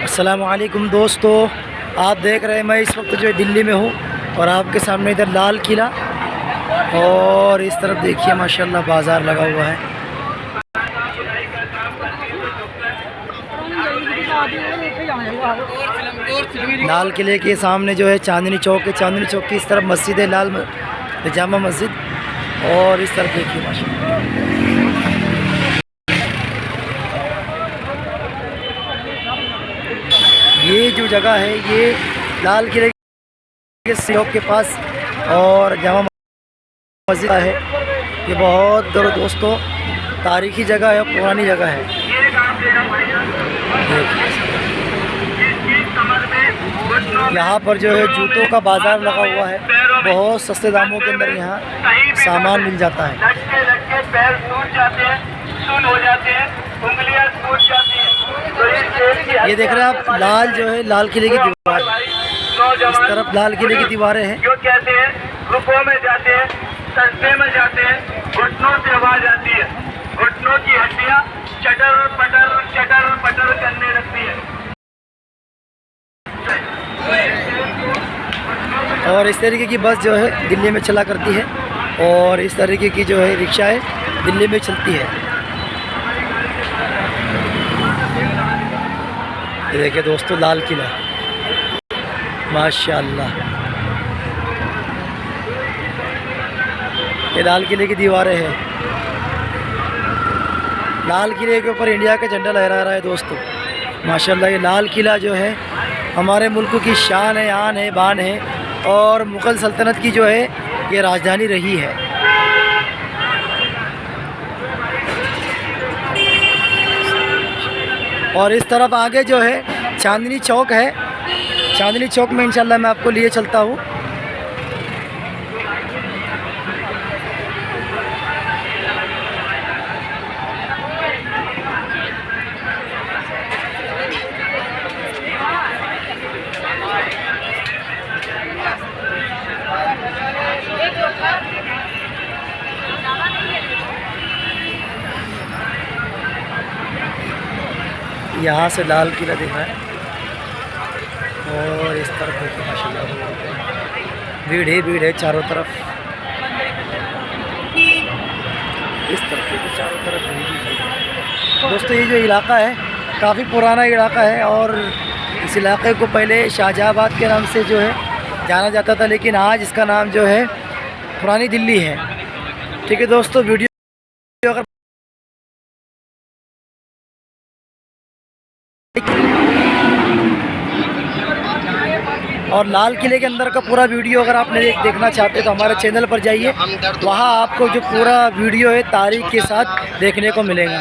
अस्सलामुअलैकुम दोस्तों, आप देख रहे हैं मैं इस वक्त जो है दिल्ली में हूँ और आपके सामने इधर लाल किला और इस तरफ देखिए माशाल्लाह बाज़ार लगा हुआ है। लाल किले के सामने जो है चांदनी चौक है। चांदनी चौक की इस तरफ मस्जिद है, लाल जामा मस्जिद, और इस तरफ देखिए माशाल्लाह। ये जो जगह है ये लाल किले के चौक के पास और जामा मस्जिद है। ये बहुत दोस्तों तारीखी जगह है, पुरानी जगह है। यहाँ पर जो है जूतों का बाज़ार लगा हुआ है। बहुत सस्ते दामों के अंदर यहाँ सामान मिल जाता है। पैर सूज जाते हैं, सुन हो जाते हैं, उंगलियां सूज जाती हैं। तो ये देख रहे हैं आप, लाल जो है लाल किले की दीवार, इस तरफ लाल किले की दीवारें हैं। जो कहते हैं रुकों में जाते हैं, सजदे में जाते हैं, घुटनों से आवाज आती है, घुटनों की हड्डियां चटर पटर करने लगती है। और इस तरीके की बस जो है दिल्ली में चला करती है और इस तरीके की जो है रिक्शा है दिल्ली में चलती है। ये देखिए दोस्तों लाल किला माशाल्लाह। ये लाल किले की दीवारें हैं। लाल किले के ऊपर इंडिया का झंडा लहरा रहा है दोस्तों माशाल्लाह। ये लाल किला जो है हमारे मुल्क की शान है, आन है, बान है और मुग़ल सल्तनत की जो है ये राजधानी रही है। और इस तरफ आगे जो है चांदनी चौक है। चांदनी चौक में इंशाल्लाह मैं आपको लिए चलता हूँ। यहाँ से लाल किला दिख रहा है और इस तरफ देखिए माशाल्लाह भीड़ है चारों तरफ। इस तरफ देखिए चारों तरफ भीड़ है। दोस्तों ये जो इलाका है काफ़ी पुराना इलाका है और इस इलाके को पहले शाहजहाबाद के नाम से जो है जाना जाता था, लेकिन आज इसका नाम जो है पुरानी दिल्ली है। ठीक है दोस्तों, वीडियो अगर और लाल किले के अंदर का पूरा वीडियो अगर आपने देखना चाहते हैं तो हमारे चैनल पर जाइए, वहाँ आपको जो पूरा वीडियो है तारीख के साथ देखने को मिलेगा।